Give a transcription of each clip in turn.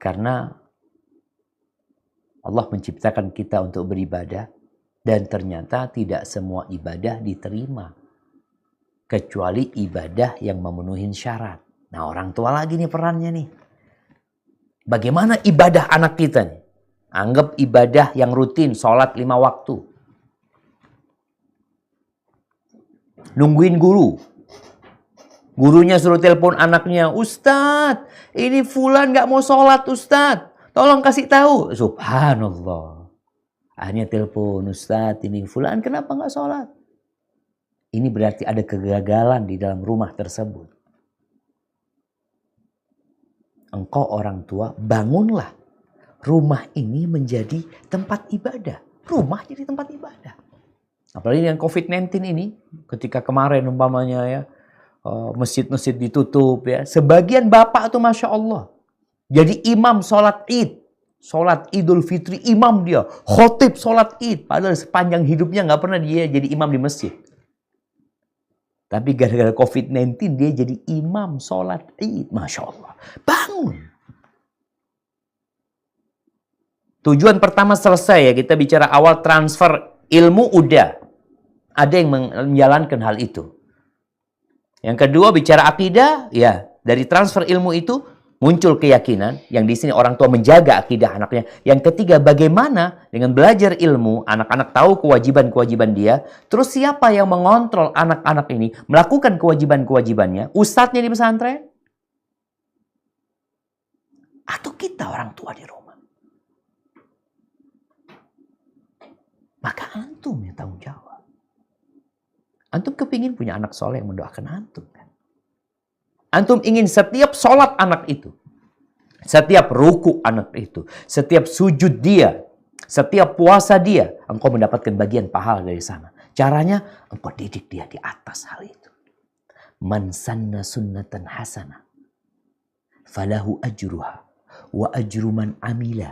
Karena Allah menciptakan kita untuk beribadah dan ternyata tidak semua ibadah diterima. Kecuali ibadah yang memenuhi syarat. Nah, orang tua lagi nih perannya nih. Bagaimana ibadah anak kita nih? Anggap ibadah yang rutin, sholat 5 waktu. Nungguin guru. Gurunya suruh telepon anaknya, Ustadz, ini fulan gak mau sholat Ustadz. Tolong kasih tahu. Subhanallah. Akhirnya telepon, Ustadz, ini fulan kenapa gak sholat? Ini berarti ada kegagalan di dalam rumah tersebut. Engkau orang tua, bangunlah. Rumah ini menjadi tempat ibadah. Rumah jadi tempat ibadah. Apalagi dengan COVID-19 ini, ketika kemarin umpamanya ya, masjid-masjid ditutup ya. Sebagian bapak tuh Masya Allah. Jadi imam sholat id. Sholat idul fitri, imam dia. Khotib sholat id. Padahal sepanjang hidupnya gak pernah dia jadi imam di masjid. Tapi gara-gara COVID-19 dia jadi imam sholat id. Masya Allah. Bangun. Tujuan pertama selesai ya. Kita bicara awal transfer ilmu udah. Ada yang menjalankan hal itu. Yang kedua bicara akidah, ya dari transfer ilmu itu muncul keyakinan. Yang di sini orang tua menjaga akidah anaknya. Yang ketiga bagaimana dengan belajar ilmu, anak-anak tahu kewajiban-kewajiban dia. Terus siapa yang mengontrol anak-anak ini melakukan kewajiban-kewajibannya? Ustadznya di pesantren? Atau kita orang tua di rumah? Maka antum yang tanggung jawab. Antum kepingin punya anak soleh yang mendoakan antum kan? Antum ingin setiap sholat anak itu, setiap ruku anak itu, setiap sujud dia, setiap puasa dia, engkau mendapatkan bagian pahala dari sana. Caranya, engkau didik dia di atas hal itu. Man sanna sunnatan hasanah, falahu ajruha, wa ajru man amila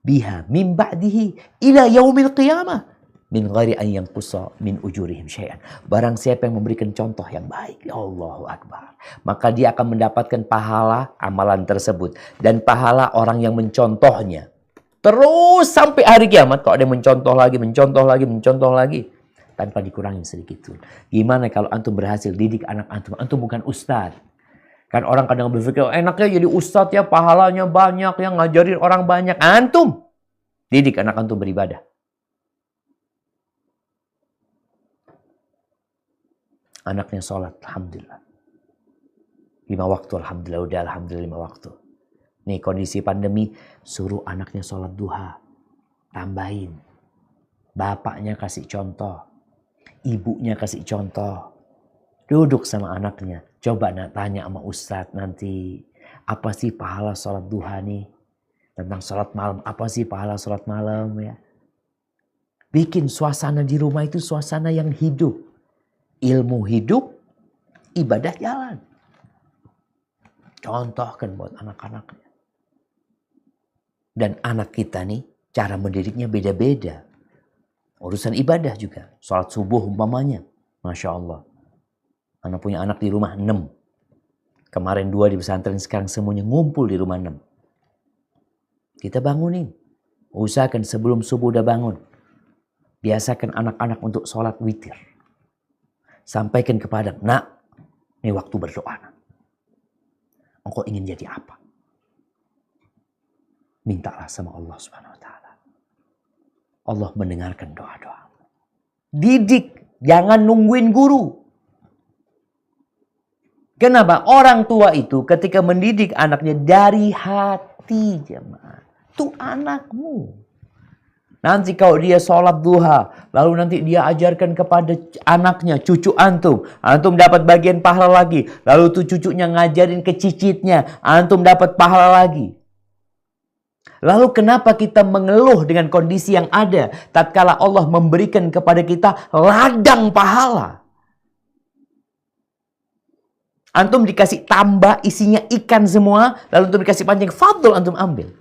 biha min ba'dihi ila yaumil qiyamah. Min ghairi an yanqusa min ujurihim syai'an. Barang siapa yang memberikan contoh yang baik, ya Allahu Akbar, maka dia akan mendapatkan pahala amalan tersebut dan pahala orang yang mencontohnya. Terus sampai hari kiamat kalau ada yang mencontoh lagi tanpa dikurangi sedikit pun. Gimana kalau antum berhasil didik anak antum? Antum bukan ustadz. Kan orang kadang berpikir, enaknya jadi ustadz ya, pahalanya banyak, yang ngajarin orang banyak. Antum didik anak antum beribadah. Anaknya sholat, alhamdulillah. 5 waktu, alhamdulillah. Udah, alhamdulillah 5 waktu. Nih kondisi pandemi, suruh anaknya sholat duha. Tambahin. Bapaknya kasih contoh. Ibunya kasih contoh. Duduk sama anaknya. Coba tanya sama ustadz nanti. Apa sih pahala sholat duha nih? Tentang sholat malam. Apa sih pahala sholat malam ya? Bikin suasana di rumah itu suasana yang hidup. Ilmu hidup, ibadah jalan. Contohkan buat anak-anaknya. Dan anak kita nih, cara mendidiknya beda-beda. Urusan ibadah juga. Salat subuh umpamanya. Masya Allah. Anak punya anak di rumah 6. Kemarin 2 di pesantren, sekarang semuanya ngumpul di rumah 6. Kita bangunin. Usahakan sebelum subuh udah bangun. Biasakan anak-anak untuk sholat witir. Sampaikan kepada, nak, ini waktu berdoa. Engkau ingin jadi apa? Mintalah sama Allah Subhanahu wa taala. Allah mendengarkan doa-doa. Didik, jangan nungguin guru. Kenapa? Orang tua itu ketika mendidik anaknya dari hati, jemaah. Itu anakmu. Nanti kalau dia sholat duha, lalu nanti dia ajarkan kepada anaknya, cucu antum. Antum dapat bagian pahala lagi. Lalu tuh cucunya ngajarin ke cicitnya, antum dapat pahala lagi. Lalu kenapa kita mengeluh dengan kondisi yang ada? Tatkala Allah memberikan kepada kita ladang pahala. Antum dikasih tambah isinya ikan semua, lalu antum dikasih pancing, fadl antum ambil.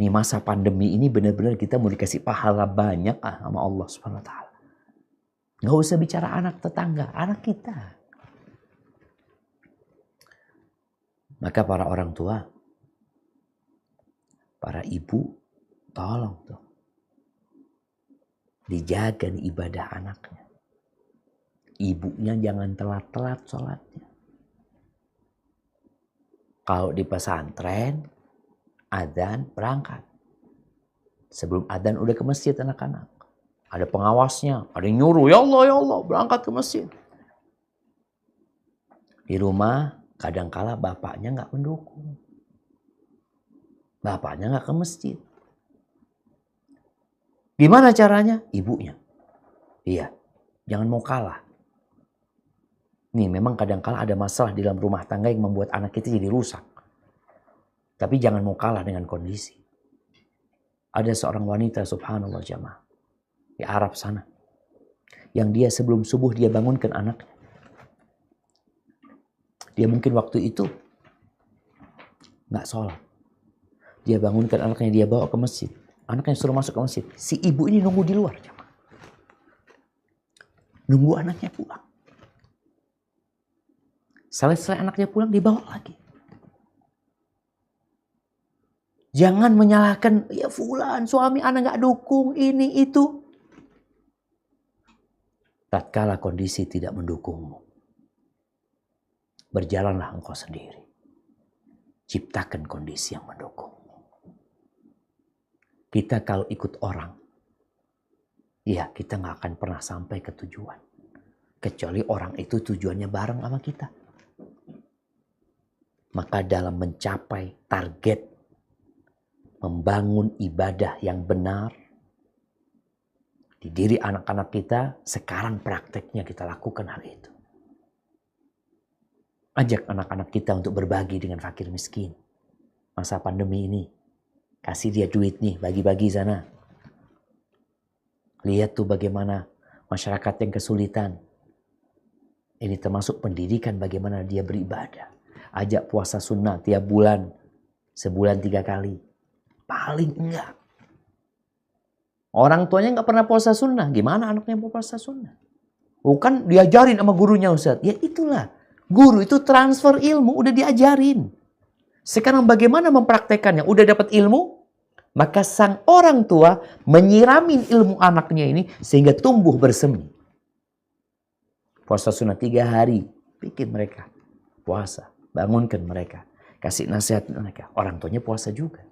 Ini masa pandemi ini benar-benar kita mau dikasih pahala banyak sama Allah Subhanahu wa taala. Nggak usah bicara anak tetangga, anak kita. Maka para orang tua, para ibu, tolong tuh. Dijaga nih ibadah anaknya. Ibunya jangan telat-telat sholatnya. Kalau di pesantren, adzan berangkat. Sebelum adzan udah ke masjid anak-anak. Ada pengawasnya, ada yang nyuruh, ya Allah, berangkat ke masjid. Di rumah, kadangkala bapaknya nggak mendukung. Bapaknya nggak ke masjid. Gimana caranya? Ibunya. Iya, jangan mau kalah. Nih, memang kadangkala ada masalah di dalam rumah tangga yang membuat anak kita jadi rusak. Tapi jangan mau kalah dengan kondisi. Ada seorang wanita, subhanallah jamaah, di Arab sana. Yang dia sebelum subuh dia bangunkan anaknya. Dia mungkin waktu itu nggak sholat. Dia bangunkan anaknya, dia bawa ke masjid. Anaknya suruh masuk ke masjid. Si ibu ini nunggu di luar. Nunggu anaknya pulang. Selesai anaknya pulang, dibawa lagi. Jangan menyalahkan, ya fulan, suami anak nggak dukung, ini, itu. Tatkala kondisi tidak mendukungmu, berjalanlah engkau sendiri. Ciptakan kondisi yang mendukung. Kita kalau ikut orang, ya kita nggak akan pernah sampai ke tujuan. Kecuali orang itu tujuannya bareng sama kita. Maka dalam mencapai target, membangun ibadah yang benar, di diri anak-anak kita, sekarang prakteknya kita lakukan hal itu. Ajak anak-anak kita untuk berbagi dengan fakir miskin. Masa pandemi ini. Kasih dia duit nih, bagi-bagi sana. Lihat tuh bagaimana masyarakat yang kesulitan. Ini termasuk pendidikan bagaimana dia beribadah. Ajak puasa sunnah tiap bulan. Sebulan 3 kali. Paling enggak. Orang tuanya nggak pernah puasa sunnah. Gimana anaknya mau puasa sunnah? Bukan diajarin sama gurunya Ustaz. Ya itulah. Guru itu transfer ilmu, udah diajarin. Sekarang bagaimana mempraktekannya? Udah dapat ilmu, maka sang orang tua menyiramin ilmu anaknya ini sehingga tumbuh bersemi. Puasa sunnah 3 hari, bikin mereka puasa, bangunkan mereka, kasih nasihat mereka. Orang tuanya puasa juga.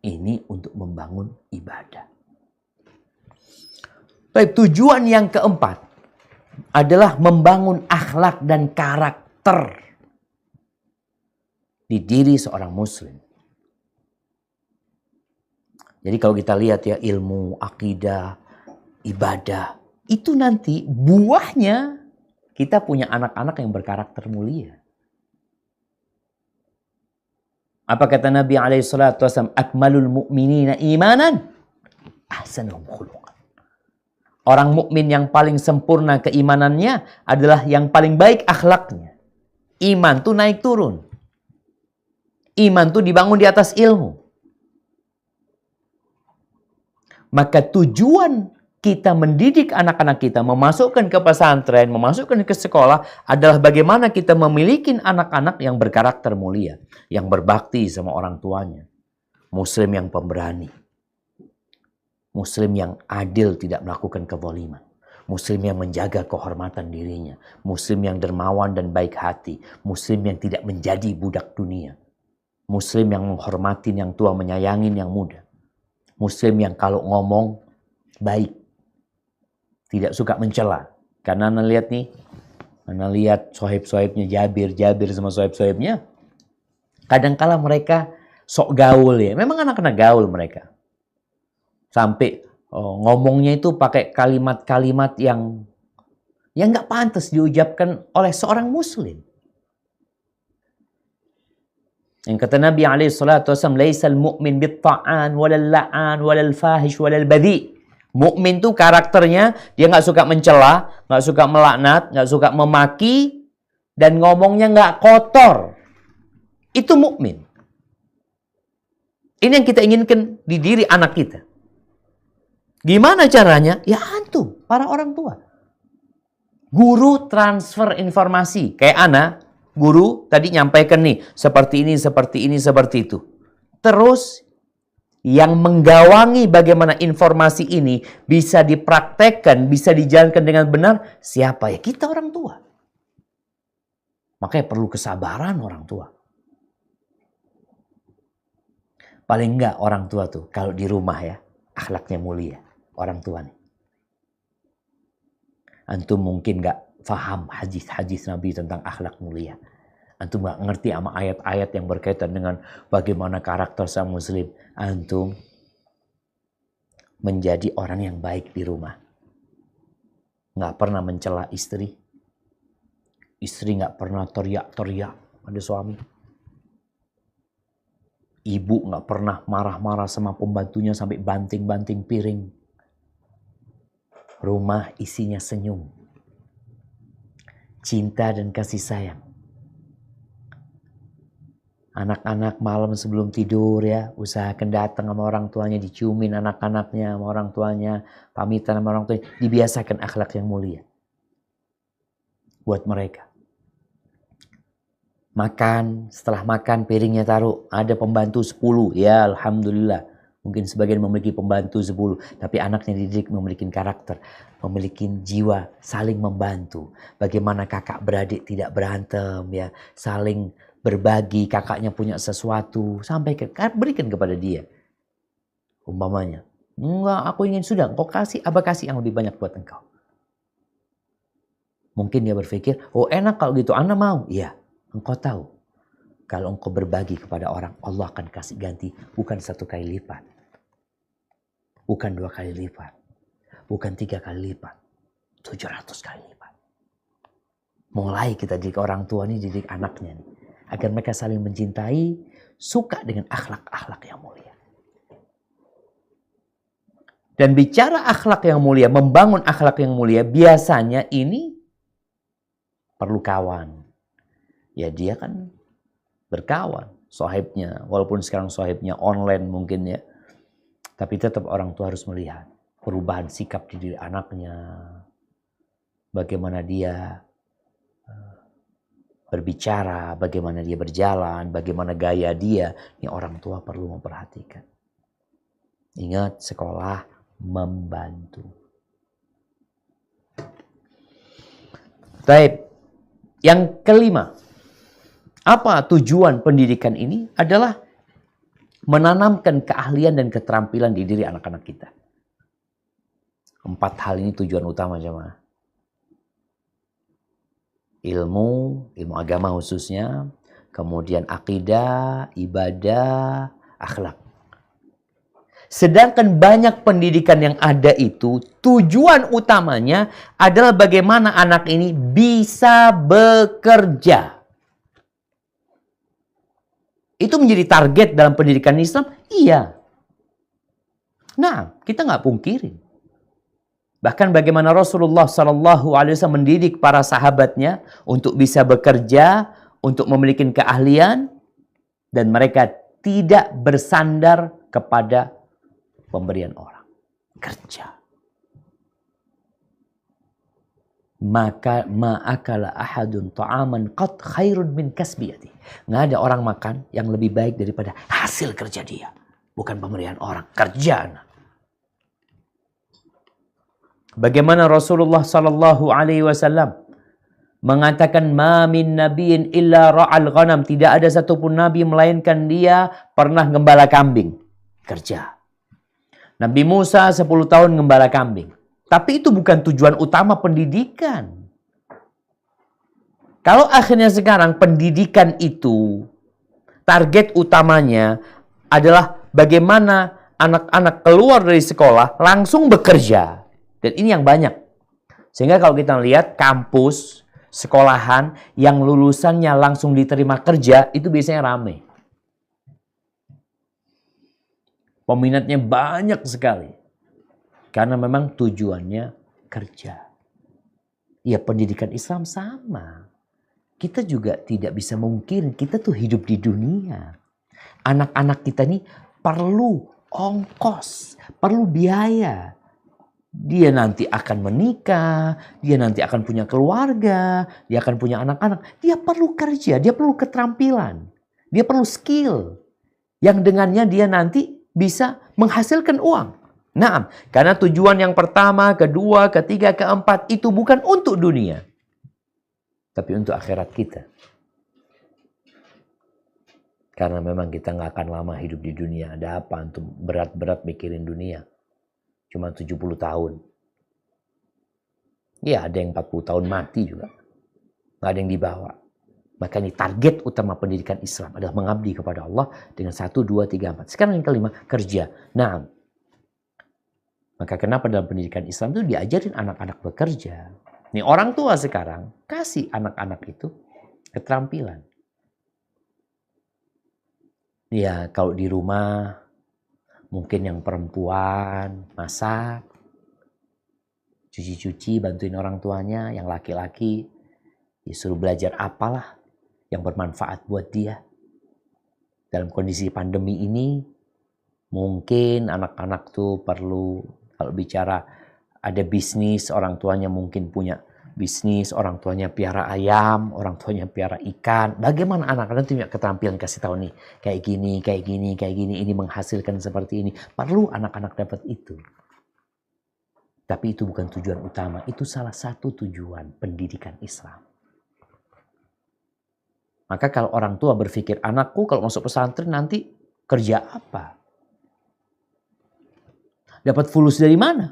Ini untuk membangun ibadah. Baik, tujuan yang keempat adalah membangun akhlak dan karakter di diri seorang muslim. Jadi kalau kita lihat ya ilmu, akidah, ibadah, itu nanti buahnya kita punya anak-anak yang berkarakter mulia. Apa kata Nabi SAW? Akmalul mu'minina imanan, ahsanuhum khuluqan. Orang mukmin yang paling sempurna keimanannya adalah yang paling baik akhlaknya. Iman tuh naik turun. Iman itu dibangun di atas ilmu. Maka tujuan kita mendidik anak-anak kita, memasukkan ke pesantren, memasukkan ke sekolah adalah bagaimana kita memiliki anak-anak yang berkarakter mulia, yang berbakti sama orang tuanya. Muslim yang pemberani. Muslim yang adil, tidak melakukan kezaliman. Muslim yang menjaga kehormatan dirinya. Muslim yang dermawan dan baik hati. Muslim yang tidak menjadi budak dunia. Muslim yang menghormati yang tua, menyayangin yang muda. Muslim yang kalau ngomong baik. Tidak suka mencela. Karena Anda lihat nih. Anda lihat sohib-sohibnya Jabir sama sohib-sohibnya. Kadangkala mereka sok gaul ya. Memang anak-anak gaul mereka. Sampai ngomongnya itu pakai kalimat-kalimat yang nggak pantas diucapkan oleh seorang muslim. Yang kata Nabi SAW, laisal mu'min bit-ta'an, walal la'an, walal fahish, walal badhi. Mukmin tuh karakternya, dia nggak suka mencela, nggak suka melaknat, nggak suka memaki, dan ngomongnya nggak kotor. Itu mukmin. Ini yang kita inginkan di diri anak kita. Gimana caranya? Ya antum, para orang tua. Guru transfer informasi. Kayak Ana, Guru tadi nyampaikan nih, seperti ini, seperti ini, seperti itu. Terus yang menggawangi bagaimana informasi ini bisa dipraktekkan, bisa dijalankan dengan benar, siapa ya? Kita orang tua. Makanya perlu kesabaran orang tua. Paling enggak orang tua tuh, kalau di rumah ya, akhlaknya mulia. Orang tua nih. Antum mungkin enggak faham hadis-hadis Nabi tentang akhlak mulia. Antum nggak ngerti sama ayat-ayat yang berkaitan dengan bagaimana karakter seorang muslim. Antum menjadi orang yang baik di rumah. Nggak pernah mencela istri. Istri nggak pernah teriak-teriak pada suami. Ibu nggak pernah marah-marah sama pembantunya sampai banting-banting piring. Rumah isinya senyum. Cinta dan kasih sayang. Anak-anak malam sebelum tidur ya, usahakan datang sama orang tuanya, diciumin anak-anaknya sama orang tuanya, pamitan sama orang tuanya, dibiasakan akhlak yang mulia. Buat mereka. Makan, setelah makan piringnya taruh, ada pembantu 10, ya alhamdulillah. Mungkin sebagian memiliki pembantu 10, tapi anaknya dididik memiliki karakter, memiliki jiwa, saling membantu. Bagaimana kakak beradik tidak berantem ya, saling berbagi, kakaknya punya sesuatu, berikan kepada dia. Umpamanya, enggak, aku ingin sudah, engkau kasih, abah kasih yang lebih banyak buat engkau. Mungkin dia berpikir, oh enak kalau gitu, ana mau. Iya, engkau tahu. Kalau engkau berbagi kepada orang, Allah akan kasih ganti, bukan 1 kali lipat. Bukan 2 kali lipat. Bukan 3 kali lipat. 700 kali lipat. Mulai kita didik orang tua nih, didik anaknya nih. Agar mereka saling mencintai, suka dengan akhlak-akhlak yang mulia. Dan bicara akhlak yang mulia, membangun akhlak yang mulia, biasanya ini perlu kawan. Ya dia kan berkawan, sohibnya. Walaupun sekarang sohibnya online mungkin ya. Tapi tetap orang tua harus melihat perubahan sikap di diri anaknya. Bagaimana dia berbicara, bagaimana dia berjalan, bagaimana gaya dia. Ini orang tua perlu memperhatikan. Ingat, sekolah membantu. Baik. Yang kelima. Apa tujuan pendidikan ini? Adalah menanamkan keahlian dan keterampilan di diri anak-anak kita. 4 hal ini tujuan utama jemaah. Ilmu agama khususnya, kemudian akidah, ibadah, akhlak. Sedangkan banyak pendidikan yang ada itu, tujuan utamanya adalah bagaimana anak ini bisa bekerja. Itu menjadi target dalam pendidikan Islam? Iya. Nah, kita nggak pungkirin. Bahkan bagaimana Rasulullah SAW mendidik para sahabatnya untuk bisa bekerja, untuk memiliki keahlian, dan mereka tidak bersandar kepada pemberian orang. Kerja. Maka ma'akala ahadun ta'aman qad khairun min kasbiyati. Nggak ada orang makan yang lebih baik daripada hasil kerja dia. Bukan pemberian orang, kerja. Bagaimana Rasulullah SAW mengatakan ma min nabiyyin illa ra'al ghanam, tidak ada satupun nabi melainkan dia pernah gembala kambing. Kerja. Nabi Musa 10 tahun gembala kambing. Tapi itu bukan tujuan utama pendidikan. Kalau akhirnya sekarang pendidikan itu target utamanya adalah bagaimana anak-anak keluar dari sekolah langsung bekerja. Dan ini yang banyak. Sehingga kalau kita lihat kampus, sekolahan yang lulusannya langsung diterima kerja, itu biasanya ramai. Peminatnya banyak sekali. Karena memang tujuannya kerja. Ya pendidikan Islam sama. Kita juga tidak bisa mungkin kita tuh hidup di dunia. Anak-anak kita nih perlu ongkos, perlu biaya. Dia nanti akan menikah, dia nanti akan punya keluarga, dia akan punya anak-anak. Dia perlu kerja, dia perlu keterampilan, dia perlu skill yang dengannya dia nanti bisa menghasilkan uang. Nah, karena tujuan yang pertama, kedua, ketiga, keempat itu bukan untuk dunia, tapi untuk akhirat kita. Karena memang kita nggak akan lama hidup di dunia. Ada apa untuk berat-berat mikirin dunia? Cuma 70 tahun. Ya, ada yang 40 tahun mati juga. Nggak ada yang dibawa. Maka ini target utama pendidikan Islam adalah mengabdi kepada Allah dengan 1, 2, 3, 4. Sekarang yang kelima, kerja. Nah, maka kenapa dalam pendidikan Islam itu diajarin anak-anak bekerja? Nih orang tua sekarang kasih anak-anak itu keterampilan. Ya, kalau di rumah mungkin yang perempuan masak, cuci-cuci, bantuin orang tuanya. Yang laki-laki disuruh belajar apalah yang bermanfaat buat dia. Dalam kondisi pandemi ini, mungkin anak-anak tuh perlu, kalau bicara ada bisnis, orang tuanya mungkin punya bisnis, orang tuanya piara ayam, orang tuanya piara ikan. Bagaimana anak-anak itu punya keterampilan, kasih tahu nih, kayak gini, kayak gini, kayak gini, ini menghasilkan seperti ini. Perlu anak-anak dapat itu. Tapi itu bukan tujuan utama, itu salah satu tujuan pendidikan Islam. Maka kalau orang tua berpikir, anakku kalau masuk pesantren nanti kerja apa? Dapat fulus dari mana?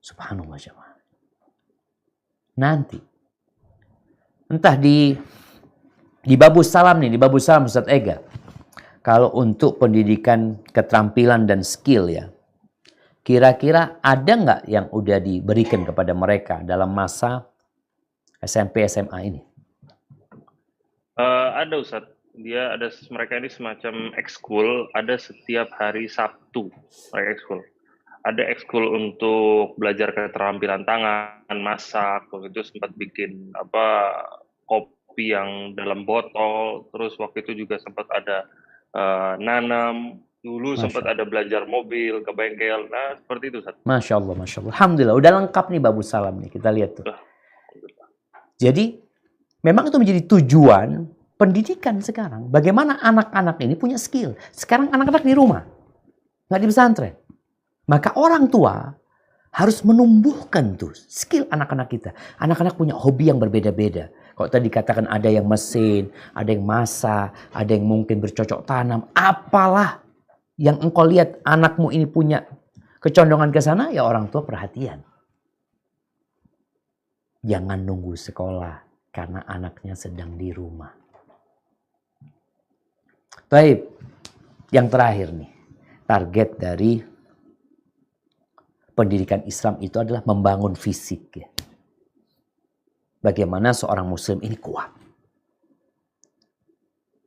Subhanallah jemaah. Nanti entah di Babus Salam nih, di Babus Salam Ustaz Ega. Kalau untuk pendidikan keterampilan dan skill ya, kira-kira ada nggak yang udah diberikan kepada mereka dalam masa SMP SMA ini? Ada Ustaz. Mereka ini semacam ekskul, ada setiap hari Sabtu mereka ekskul. Ada ekskul untuk belajar keterampilan tangan, masak, waktu itu sempat bikin kopi yang dalam botol, terus waktu itu juga sempat ada nanam, dulu sempat ada belajar mobil ke bengkel, nah seperti itu Ustaz. Masya Allah, Masya Allah. Alhamdulillah, udah lengkap nih Babus Salam nih, kita lihat tuh. Jadi, memang itu menjadi tujuan pendidikan sekarang. Bagaimana anak-anak ini punya skill. Sekarang anak-anak di rumah, nggak di pesantren. Maka orang tua harus menumbuhkan tuh skill anak-anak kita. Anak-anak punya hobi yang berbeda-beda. Kalau tadi dikatakan ada yang mesin, ada yang masak, ada yang mungkin bercocok tanam. Apalah yang engkau lihat anakmu ini punya kecondongan ke sana, ya orang tua perhatian. Jangan nunggu sekolah karena anaknya sedang di rumah. Baik, yang terakhir nih, target dari pendidikan Islam itu adalah membangun fisik. Ya. Bagaimana seorang muslim ini kuat.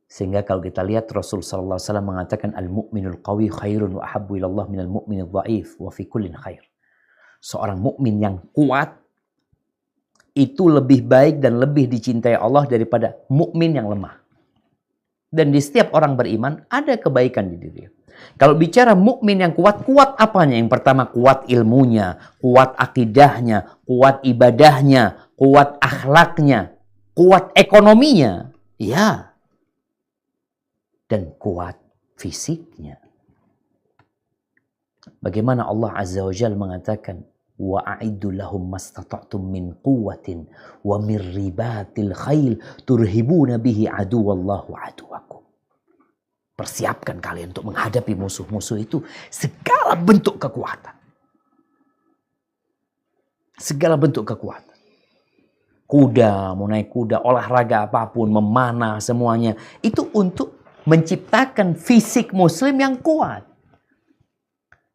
Sehingga kalau kita lihat Rasulullah SAW mengatakan al-mu'minul qawi khairun wa ahabbu ilallah minal mu'minil dha'if wa fi kullin khair. Seorang mukmin yang kuat itu lebih baik dan lebih dicintai Allah daripada mukmin yang lemah. Dan di setiap orang beriman ada kebaikan di diri. Kalau bicara mukmin yang kuat, kuat apanya? Yang pertama kuat ilmunya, kuat akidahnya, kuat ibadahnya, kuat akhlaknya, kuat ekonominya. Ya. Dan kuat fisiknya. Bagaimana Allah Azza wa Jalla mengatakan, wa a'iddu lahum mastata'tum min quwwatin wa min ribatil khail turhibuna bihi aduwallahu aduwakum. Persiapkan kalian untuk menghadapi musuh-musuh itu segala bentuk kekuatan. Segala bentuk kekuatan. Kuda, mau naik kuda, olahraga apapun, memanah semuanya. Itu untuk menciptakan fisik muslim yang kuat.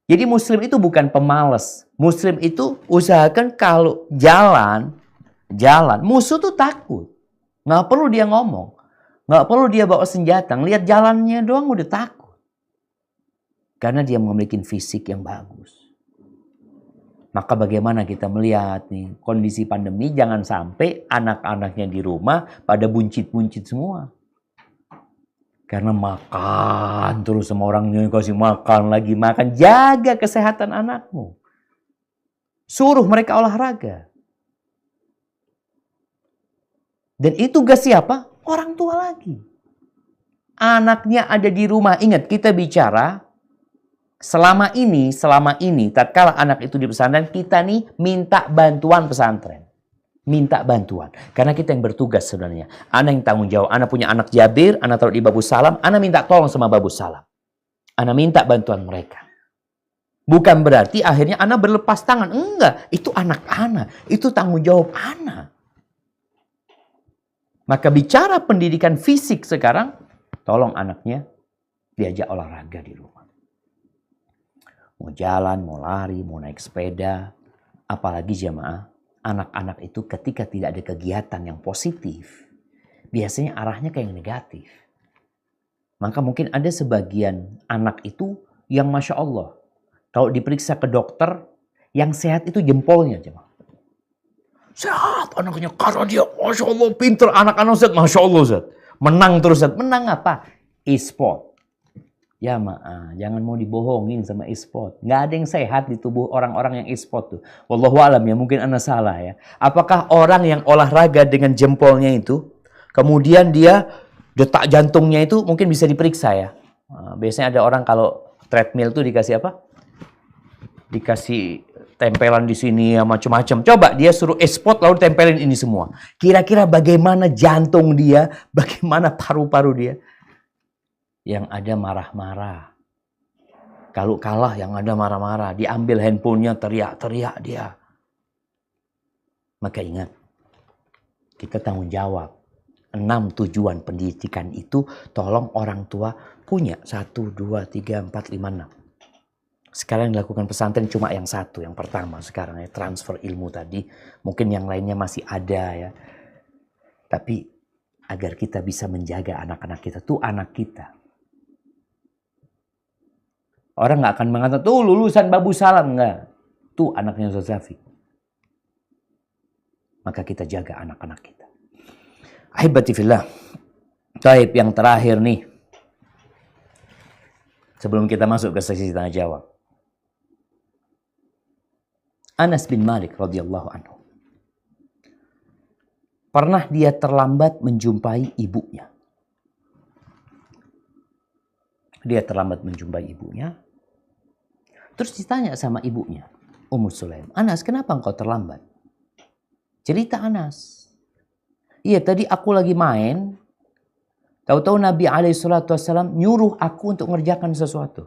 Jadi muslim itu bukan pemalas. Muslim itu usahakan kalau jalan, musuh tuh takut. Nggak perlu dia ngomong. Nggak perlu dia bawa senjata. Ngelihat jalannya doang udah takut. Karena dia memiliki fisik yang bagus. Maka bagaimana kita melihat nih kondisi pandemi, jangan sampai anak-anaknya di rumah pada buncit-buncit semua. Karena makan terus sama orangnya kasih makan lagi makan. Jaga kesehatan anakmu. Suruh mereka olahraga. Dan itu tugas siapa? Orang tua lagi. Anaknya ada di rumah. Ingat, kita bicara selama ini, tatkala anak itu di pesantren, kita nih minta bantuan pesantren. Minta bantuan. Karena kita yang bertugas sebenarnya. Anak yang tanggung jawab. Anak punya anak Jabir, anak taruh di Babus Salam, anak minta tolong sama Babus Salam. Anak minta bantuan mereka. Bukan berarti akhirnya anak berlepas tangan. Enggak, itu anak-anak. Itu tanggung jawab anak. Maka bicara pendidikan fisik sekarang, tolong anaknya diajak olahraga di rumah. Mau jalan, mau lari, mau naik sepeda. Apalagi jamaah, anak-anak itu ketika tidak ada kegiatan yang positif, biasanya arahnya kayak yang negatif. Maka mungkin ada sebagian anak itu yang Masya Allah, kalau diperiksa ke dokter, yang sehat itu jempolnya jemaah. Sehat anaknya karena dia Masya Allah pinter, anak-anak Ustaz, Masya Allah Ustaz. Menang terus Ustaz. Menang apa? E-sport. Ya maaf, jangan mau dibohongin sama e-sport. Nggak ada yang sehat di tubuh orang-orang yang e-sport tuh. Wallahu alam ya, mungkin anda salah ya. Apakah orang yang olahraga dengan jempolnya itu, kemudian dia detak jantungnya itu mungkin bisa diperiksa ya. Nah, biasanya ada orang kalau treadmill tuh dikasih apa? Dikasih tempelan di sini ya macam-macam. Coba dia suruh e-sport lalu tempelin ini semua. Kira-kira bagaimana jantung dia, bagaimana paru-paru dia? Yang ada marah-marah. Kalau kalah yang ada marah-marah. Diambil handphonenya, teriak-teriak dia. Maka ingat, kita tanggung jawab. 6 tujuan pendidikan itu tolong orang tua punya. 1, 2, 3, 4, 5, 6. Sekarang dilakukan pesantren cuma yang satu. Yang pertama sekarang ya, transfer ilmu tadi. Mungkin yang lainnya masih ada ya. Tapi agar kita bisa menjaga anak-anak kita. Tuh anak kita. Orang nggak akan mengatakan, tuh lulusan Babus Salam. Enggak. Tuh anaknya Ustaz Syafiq. Maka kita jaga anak-anak kita. Ahibati fillah. Taib yang terakhir nih. Sebelum kita masuk ke sesi tanya jawab. Anas bin Malik radhiyallahu anhu. Pernah dia terlambat menjumpai ibunya. Dia terlambat menjumpai ibunya. Terus ditanya sama ibunya, Ummu Sulaim, Anas, kenapa engkau terlambat? Cerita Anas. Iya, tadi aku lagi main. Tahu-tahu Nabi SAW nyuruh aku untuk mengerjakan sesuatu.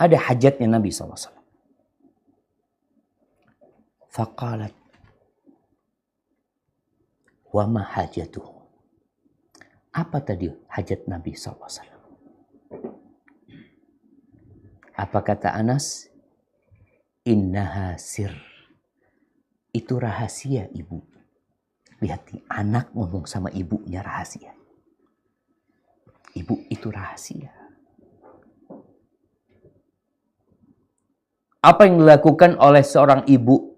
Ada hajatnya Nabi SAW. Faqalat, wa ma hajatuhu. Apa tadi hajat Nabi SAW? Apa kata Anas? Innaha sir. Itu rahasia ibu. Lihat nih, anak ngomong sama ibunya rahasia. Ibu itu rahasia. Apa yang dilakukan oleh seorang ibu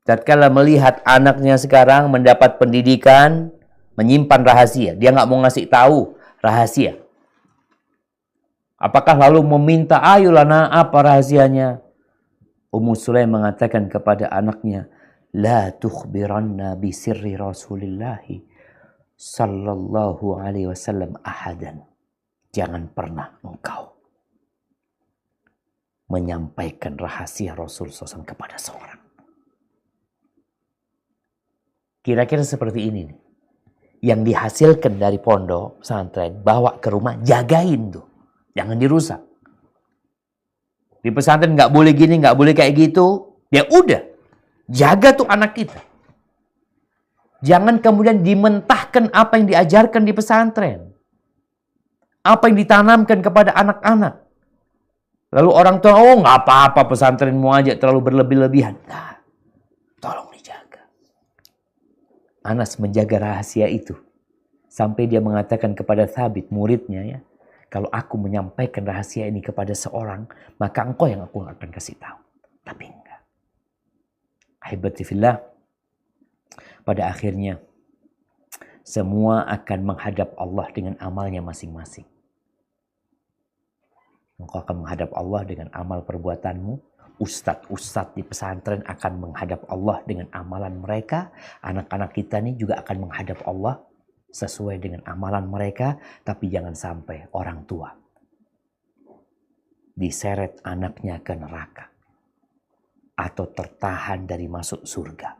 tatkala melihat anaknya sekarang mendapat pendidikan, menyimpan rahasia. Dia nggak mau ngasih tahu rahasia. Apakah lalu meminta, ayolah nak, apa rahasianya? Ummu Sulaim mengatakan kepada anaknya, la tukhbiranna bi sirri Rasulillahi sallallahu alaihi wasallam ahadan. Jangan pernah engkau menyampaikan rahasia Rasul SAW kepada seorang. Kira-kira seperti ini nih. Yang dihasilkan dari pondok pesantren, bawa ke rumah, jagain tuh. Jangan dirusak. Di pesantren nggak boleh gini, nggak boleh kayak gitu. Ya udah, jaga tuh anak kita. Jangan kemudian dimentahkan apa yang diajarkan di pesantren. Apa yang ditanamkan kepada anak-anak. Lalu orang tua, oh nggak apa-apa pesantrenmu aja terlalu berlebih-lebihan. Nah, tolong dijaga. Anas menjaga rahasia itu. Sampai dia mengatakan kepada Thabit, muridnya ya. Kalau aku menyampaikan rahasia ini kepada seorang, maka engkau yang aku akan kasih tahu. Tapi enggak. Ahibati fillah. Pada akhirnya, semua akan menghadap Allah dengan amalnya masing-masing. Engkau akan menghadap Allah dengan amal perbuatanmu. Ustadz-ustadz di pesantren akan menghadap Allah dengan amalan mereka. Anak-anak kita nih juga akan menghadap Allah sesuai dengan amalan mereka. Tapi jangan sampai orang tua diseret anaknya ke neraka atau tertahan dari masuk surga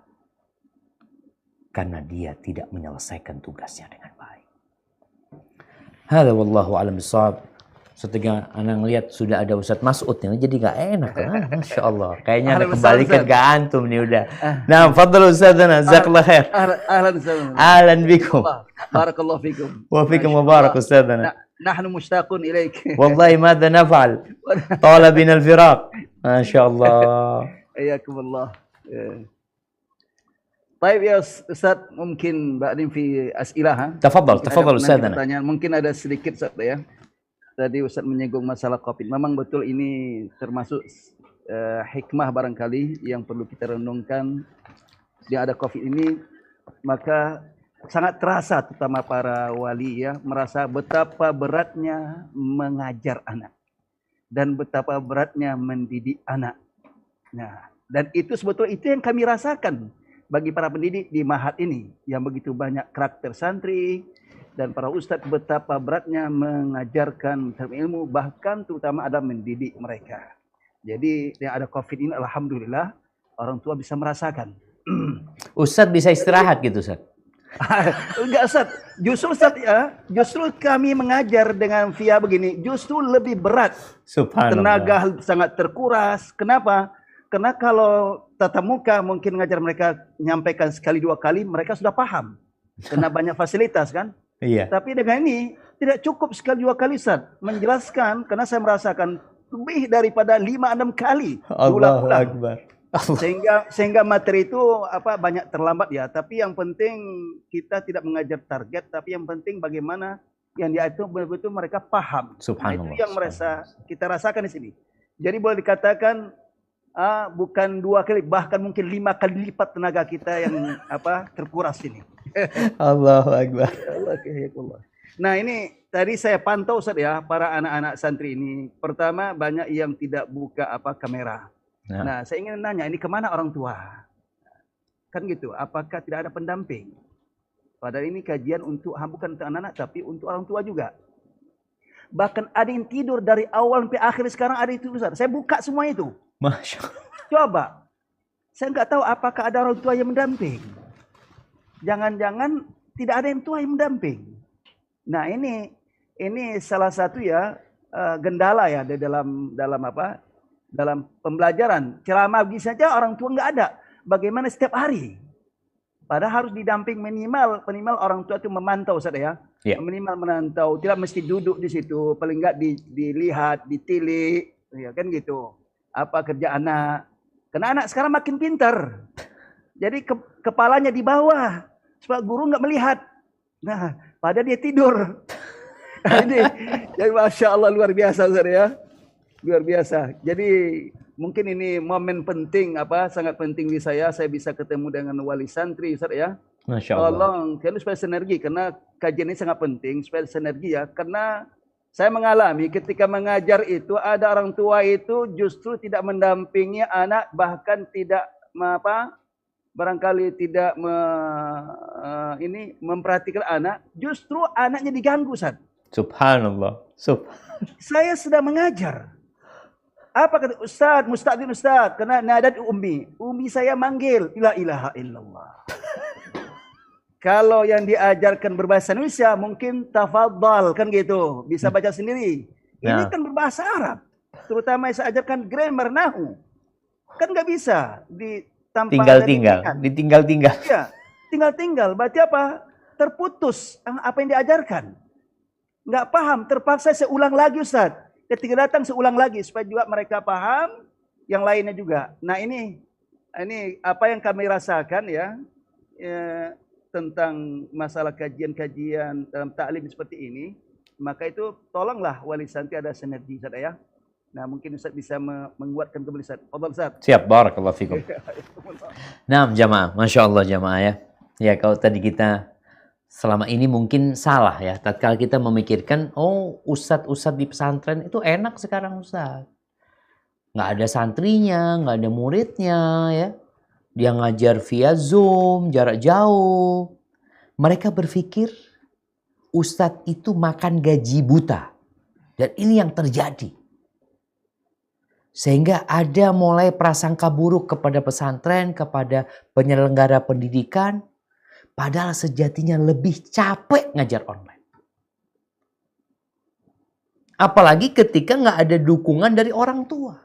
karena dia tidak menyelesaikan tugasnya dengan baik. Hadza wallahu a'lam bishawab. Setelah anak ngelihat sudah ada Ustadz Mas'ud nih, jadi gak enak lah. Masya Allah. Kayaknya anak kembalikan ke antum nih udah. Nah, fadl Ustadzana, jazakallah khair. Ahlan Ustaz. Ahlan bikum. Barakallahu fikum. Wa fikum mubarak Ustadzana. نحن مشتاقون إليك. والله ماذا نفعل؟ طال بنا الفراق. ما شاء الله. حياكم الله. طيب ya Ustaz, mungkin بعدين في أسئلة ha. تفضل Ustadzana. Pertanyaan mungkin ada sedikit Ustaz ya. Tadi Ustaz menyinggung masalah Covid. Memang betul ini termasuk hikmah barangkali yang perlu kita renungkan. Dia ada Covid ini, maka sangat terasa terutama para wali ya, merasa betapa beratnya mengajar anak dan betapa beratnya mendidik anak. Nah, dan itu sebetulnya itu yang kami rasakan bagi para pendidik di Mahat ini yang begitu banyak karakter santri dan para ustadz, betapa beratnya mengajarkan ilmu, bahkan terutama ada mendidik mereka. Jadi yang ada Covid ini alhamdulillah orang tua bisa merasakan. Ustadz bisa istirahat gitu Ustadz? Enggak Ustaz, justru Ustaz ya, justru kami mengajar dengan via begini, justru lebih berat. Subhanallah. Tenaga sangat terkuras. Kenapa? Karena kalau tatap muka mungkin mengajar mereka menyampaikan sekali dua kali, mereka sudah paham. Karena banyak fasilitas kan. Iya. Tapi dengan ini tidak cukup sekali dua kali Ustaz menjelaskan, karena saya merasakan lebih daripada 5-6 kali. Allahu Akbar. Sehingga materi itu banyak terlambat ya, tapi yang penting kita tidak mengajar target, tapi yang penting bagaimana yang dia itu betul-betul mereka paham. Subhanallah. Nah, itu yang kita rasakan di sini. Jadi boleh dikatakan bukan 2 kali, bahkan mungkin 5 kali lipat tenaga kita yang terkuras ini. Allahu Akbar. Nah ini tadi saya pantau Ustaz ya, para anak-anak santri ini. Pertama banyak yang tidak buka kamera. Nah, saya ingin nanya, ini kemana orang tua? Kan gitu, apakah tidak ada pendamping? Padahal ini kajian untuk, bukan untuk anak-anak, tapi untuk orang tua juga. Bahkan ada yang tidur dari awal sampai akhir, sekarang ada itu Ustaz. Saya buka semua itu. Masya Allah. Coba, saya nggak tahu apakah ada orang tua yang mendamping. Jangan-jangan tidak ada yang tua yang mendamping. Nah ini salah satu ya gendala ya di dalam pembelajaran. Ceramah begini saja orang tua nggak ada. Bagaimana setiap hari? Padahal harus didamping minimal orang tua itu memantau Ustaz ya. Yeah. Minimal memantau, tidak mesti duduk di situ, paling nggak dilihat, ditilik, ya kan gitu. Apa kerja anak? Karena anak sekarang makin pintar. Jadi kepalanya di bawah, supaya guru nggak melihat. Nah, padahal dia tidur. Jadi Masya Allah luar biasa Ustaz ya. Luar biasa. Jadi mungkin ini momen penting sangat penting di saya bisa ketemu dengan wali santri Ustaz ya. Masya Allah. Tolong kalian supaya sinergi, karena kajian ini sangat penting supaya sinergi ya. Karena saya mengalami ketika mengajar itu ada orang tua itu justru tidak mendampingi anak, bahkan tidak barangkali tidak memperhatikan anak, justru anaknya diganggu Ustaz. Subhanallah. Saya sedang mengajar. Apa kata Ustaz, Mustaqim Ustaz? Kena nadat ummi. Ummi saya manggil. La ilaha illallah. Kalau yang diajarkan berbahasa Indonesia mungkin tafadhal kan gitu. Bisa baca sendiri. Ini kan berbahasa Arab. Terutama saya ajarkan grammar nahu. Kan nggak bisa. Ditinggal-tinggal. Iya, tinggal-tinggal. Berarti apa? Terputus apa yang diajarkan. Nggak paham. Terpaksa saya ulang lagi Ustaz. Ketika datang seulang lagi supaya juga mereka paham, yang lainnya juga. Nah ini apa yang kami rasakan ya tentang masalah kajian-kajian dalam taklim seperti ini. Maka itu tolonglah wali santri ada sinergi Ustaz ya. Nah mungkin Ustaz bisa menguatkan kembali Ustaz. Fadhal Ustaz. Siap, barakallahu fikum. Nah jamaah, Masya Allah jamaah ya. Ya kalau tadi kita selama ini mungkin salah ya, tatkala kita memikirkan, ustadz-ustadz di pesantren itu enak sekarang Ustadz. Nggak ada santrinya, nggak ada muridnya, ya. Dia ngajar via Zoom, jarak jauh. Mereka berpikir ustadz itu makan gaji buta. Dan ini yang terjadi. Sehingga ada mulai prasangka buruk kepada pesantren, kepada penyelenggara pendidikan. Padahal sejatinya lebih capek ngajar online. Apalagi ketika nggak ada dukungan dari orang tua.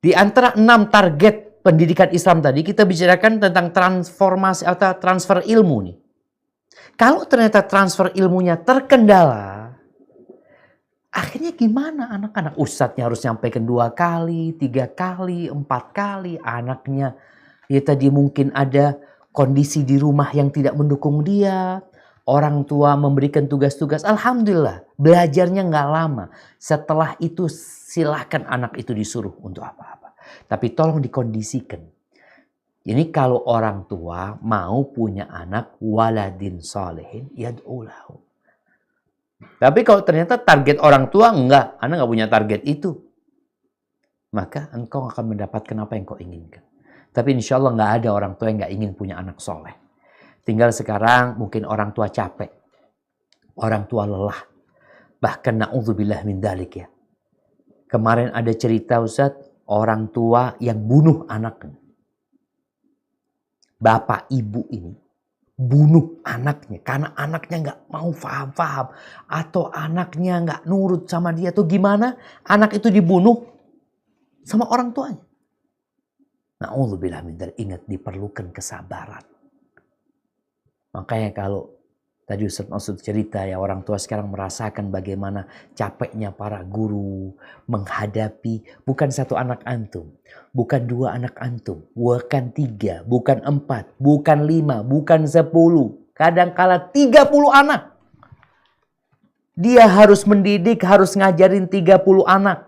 Di antara 6 target pendidikan Islam tadi, kita bicarakan tentang transformasi atau transfer ilmu nih. Kalau ternyata transfer ilmunya terkendala, akhirnya gimana anak-anak? Ustadznya harus nyampaikan 2 kali, 3 kali, 4 kali. Anaknya ya tadi mungkin ada kondisi di rumah yang tidak mendukung dia. Orang tua memberikan tugas-tugas. Alhamdulillah belajarnya nggak lama. Setelah itu silakan anak itu disuruh untuk apa-apa. Tapi tolong dikondisikan. Ini kalau orang tua mau punya anak waladin salihin yad'ulahu. Tapi kalau ternyata target orang tua enggak, anak nggak punya target itu, maka engkau akan mendapatkan apa yang kau inginkan. Tapi insya Allah nggak ada orang tua yang nggak ingin punya anak soleh. Tinggal sekarang mungkin orang tua capek, orang tua lelah, bahkan na'udzubillah min dalik ya. Kemarin ada cerita Ustaz, orang tua yang bunuh anaknya. Bapak ibu ini bunuh anaknya karena anaknya nggak mau paham-paham atau anaknya nggak nurut sama dia atau gimana, anak itu dibunuh sama orang tuanya. Na'udzubillah min dzalik. Ingat, diperlukan kesabaran. Makanya kalau tadi Ustaz Maksud cerita ya, orang tua sekarang merasakan bagaimana capeknya para guru menghadapi bukan 1 anak antum, bukan 2 anak antum, bukan 3, bukan 4, bukan 5, bukan 10, kadangkala 30 anak. Dia harus mendidik, harus ngajarin 30 anak.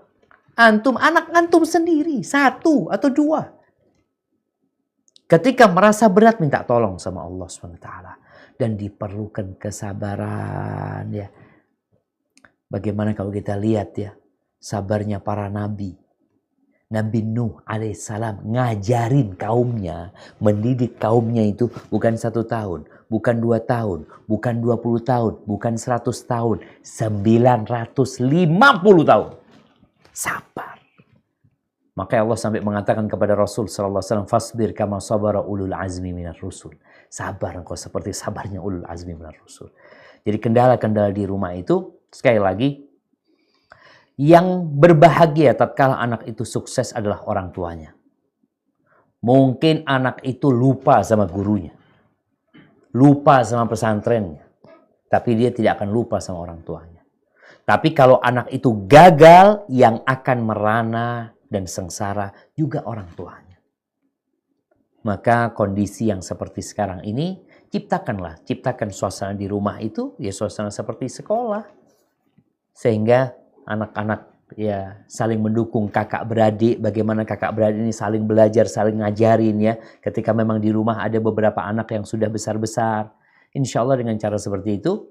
Anak antum sendiri, 1 atau 2. Ketika merasa berat, minta tolong sama Allah SWT. Dan diperlukan kesabaran ya. Bagaimana kalau kita lihat ya, sabarnya para nabi. Nabi Nuh alaihissalam ngajarin kaumnya, mendidik kaumnya itu bukan 1 tahun, bukan 2 tahun, bukan 20 tahun, bukan 100 tahun, 950 tahun. Sabar. Maka Allah sampai mengatakan kepada Rasul sallallahu alaihi wasallam, "Fasbir kama sabara ulul azmi minar rusul." Sabar engkau seperti sabarnya ulul azmi minar rusul. Jadi kendala-kendala di rumah itu sekali lagi yang berbahagia tatkala anak itu sukses adalah orang tuanya. Mungkin anak itu lupa sama gurunya. Lupa sama pesantrennya. Tapi dia tidak akan lupa sama orang tuanya. Tapi kalau anak itu gagal, yang akan merana dan sengsara juga orang tuanya. Maka kondisi yang seperti sekarang ini, ciptakan suasana di rumah itu, ya suasana seperti sekolah. Sehingga anak-anak ya saling mendukung kakak beradik, bagaimana kakak beradik ini saling belajar, saling ngajarin ya. Ketika memang di rumah ada beberapa anak yang sudah besar-besar, insya Allah dengan cara seperti itu,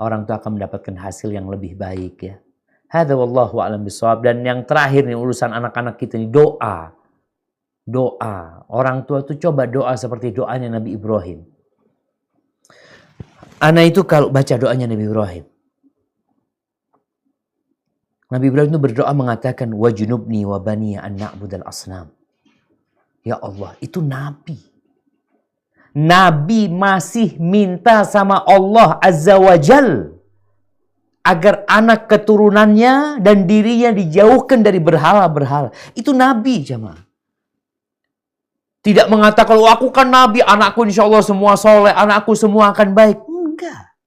orang tua akan mendapatkan hasil yang lebih baik ya. Hadza wallahu a'lam bishawab. Dan yang terakhir nih urusan anak-anak kita nih, doa. Doa. Orang tua itu coba doa seperti doanya Nabi Ibrahim. Anak itu kalau baca doanya Nabi Ibrahim. Nabi Ibrahim itu berdoa mengatakan wajnubni wa bani an na'budal asnam. Ya Allah, itu Nabi. Nabi masih minta sama Allah Azza wa Jal agar anak keturunannya dan dirinya dijauhkan dari berhala-berhala. Itu Nabi jemaah. Tidak mengatakan, oh aku kan Nabi, anakku insya Allah semua soleh, anakku semua akan baik. Enggak.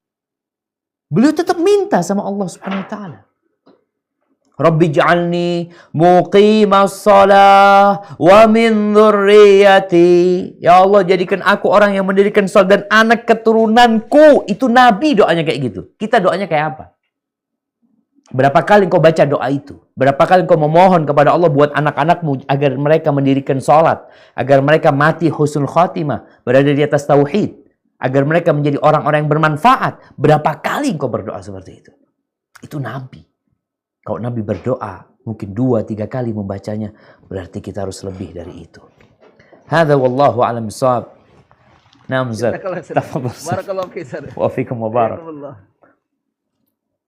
Beliau tetap minta sama Allah Subhanahu wa ta'ala. Rabbi ja'alni muqimas salah wa min dzurriyyati. Ya Allah, jadikan aku orang yang mendirikan salat dan anak keturunanku. Itu Nabi doanya kayak gitu. Kita doanya kayak apa? Berapa kali engkau baca doa itu? Berapa kali engkau memohon kepada Allah buat anak-anakmu agar mereka mendirikan salat, agar mereka mati husnul khatimah, berada di atas tauhid, agar mereka menjadi orang-orang yang bermanfaat. Berapa kali engkau berdoa seperti itu? Itu Nabi. Kalau Nabi berdoa, mungkin 2-3 kali membacanya, berarti kita harus lebih dari itu. Hadza wallahu a'lam bissawab. Naam Ustaz. Barakallahu fiik. Wa fiikum wa barak. Barakallahu.